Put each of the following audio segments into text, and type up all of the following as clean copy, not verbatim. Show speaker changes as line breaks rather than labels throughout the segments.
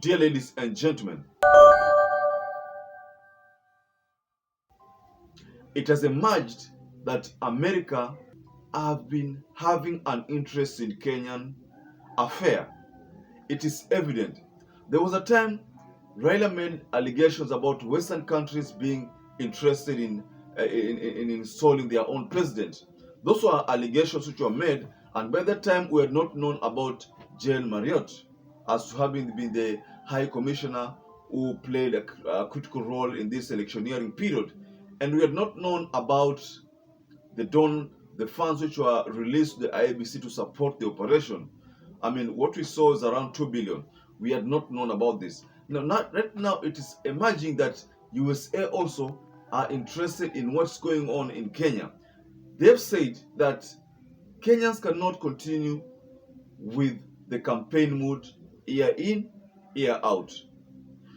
Dear ladies and gentlemen, it has emerged that America have been having an interest in Kenyan affair. It is evident. There was a time Raila made allegations about Western countries being interested in installing their own president. Those were allegations which were made, and by that time we had not known about Jane Marriott as having been the High Commissioner who played a critical role in this electioneering period. And we had not known about the funds which were released to the IEBC to support the operation. I mean, what we saw is around 2 billion. We had not known about this. Right now, it is emerging that USA also are interested in what's going on in Kenya. They've said that Kenyans cannot continue with the campaign mood year in, year out.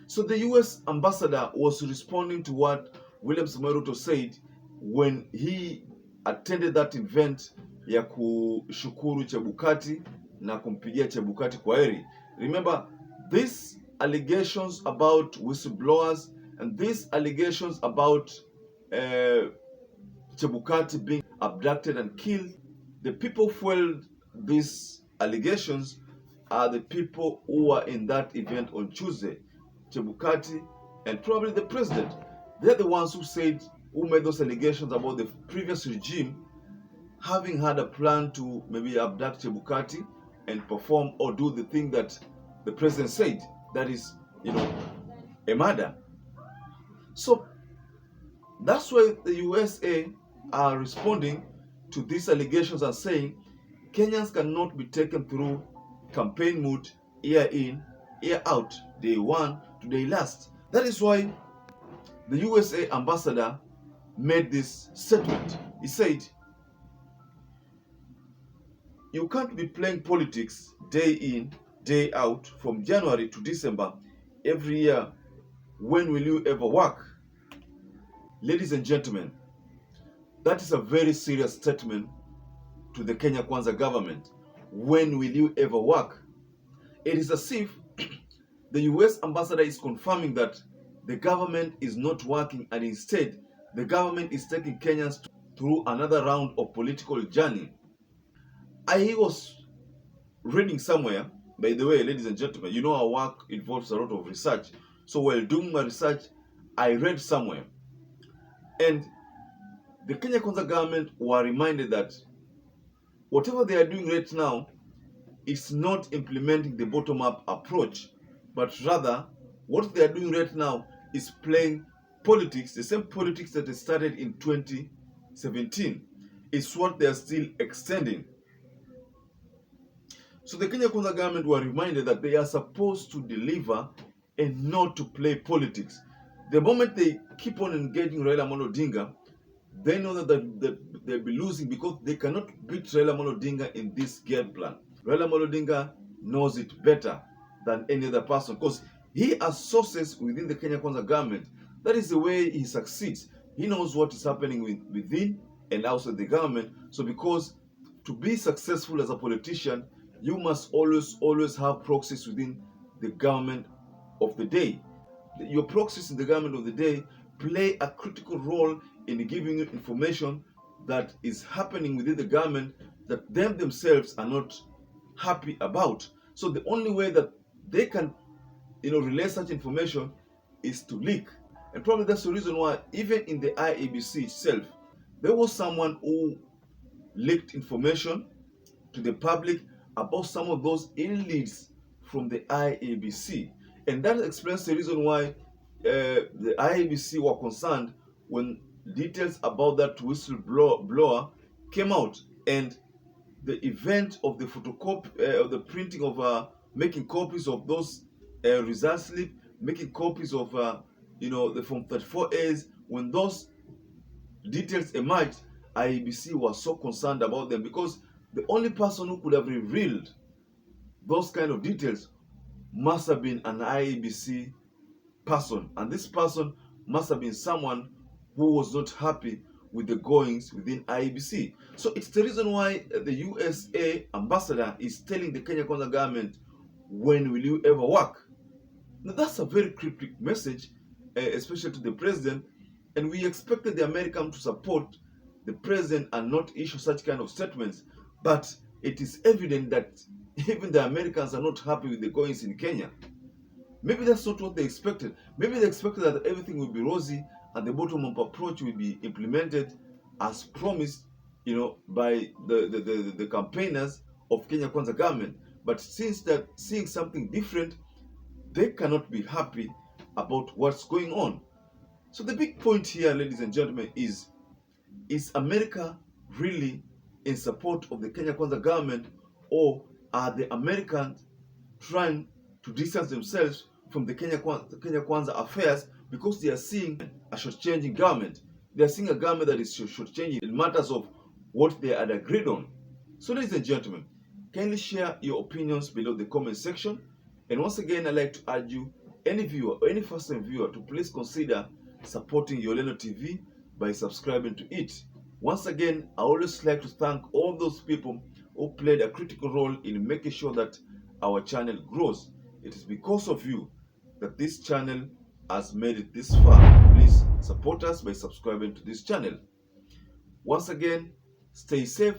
So the US ambassador was responding to what William Samoei Ruto said when he attended that event ya kushukuru Chebukati na kumpigia Chebukati kwa heri. Remember, these allegations about whistleblowers and these allegations about Chebukati being abducted and killed, the people who fueled these allegations are the people who were in that event on Tuesday. Chebukati and probably the president. They're the ones who made those allegations about the previous regime having had a plan to maybe abduct Chebukati and perform or do the thing that the president said, that is, a murder. So that's why the USA are responding to these allegations and saying Kenyans cannot be taken through campaign mood year in, year out, day one to day last. That is why the USA ambassador made this statement. He said, "You can't be playing politics day in, day out from January to December every year. When will you ever work?" Ladies and gentlemen, that is a very serious statement to the Kenya Kwanza government. When will you ever work? It is as if the US ambassador is confirming that the government is not working, and instead the government is taking Kenyans through another round of political journey. I was reading somewhere, by the way, ladies and gentlemen, our work involves a lot of research. So while doing my research, I read somewhere, and the Kenya Kwanza government were reminded that whatever they are doing right now is not implementing the bottom-up approach, but rather what they are doing right now is playing politics, the same politics that they started in 2017 is what they are still extending. So the Kenya Kwanza government were reminded that they are supposed to deliver and not to play politics. The moment they keep on engaging Raila Amolo Odinga, they know that they'll be losing because they cannot beat Raila Amolo Odinga in this game plan. Raila Amolo Odinga knows it better than any other person because he has sources within the Kenya Kwanza government. That is the way he succeeds. He knows what is happening within and outside the government. So because to be successful as a politician, you must always have proxies within the government of the day. Your proxies in the government of the day play a critical role in giving you information that is happening within the government that them themselves are not happy about. So the only way that they can relay such information is to leak. And probably that's the reason why even in the IEBC itself, there was someone who leaked information to the public about some of those leads from the IEBC. And that explains the reason why the IEBC were concerned when details about that whistleblower came out, and the event of the photocopy, of the printing of making copies of those result slip, making copies of the Form 34As. When those details emerged, IEBC was so concerned about them because the only person who could have revealed those kind of details must have been an IEBC person, and this person must have been someone who was not happy with the goings within IEBC. So it's the reason why the USA ambassador is telling the Kenya Kwanza government, when will you ever work? Now, that's a very cryptic message, especially to the president, and we expected the Americans to support the president and not issue such kind of statements. But it is evident that even the Americans are not happy with the goings in Kenya. Maybe that's not what they expected. Maybe they expected that everything will be rosy and the bottom-up approach will be implemented as promised, by the campaigners of Kenya Kwanza government. But since that seeing something different, they cannot be happy about what's going on. So the big point here, ladies and gentlemen, is America really in support of the Kenya Kwanza government, or are the Americans trying to distance themselves from the Kenya Kwanza affairs because they are seeing a short-changing government? They are seeing a government that is short-changing in matters of what they had agreed on. So, ladies and gentlemen, kindly share your opinions below the comment section. And once again, I'd like to urge you, any viewer or any first-time viewer, to please consider supporting Yoleno TV by subscribing to it. Once again, I always like to thank all those people who played a critical role in making sure that our channel grows. It is because of you that this channel has made it this far. Please support us by subscribing to this channel. Once again, stay safe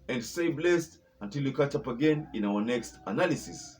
and stay blessed until we catch up again in our next analysis.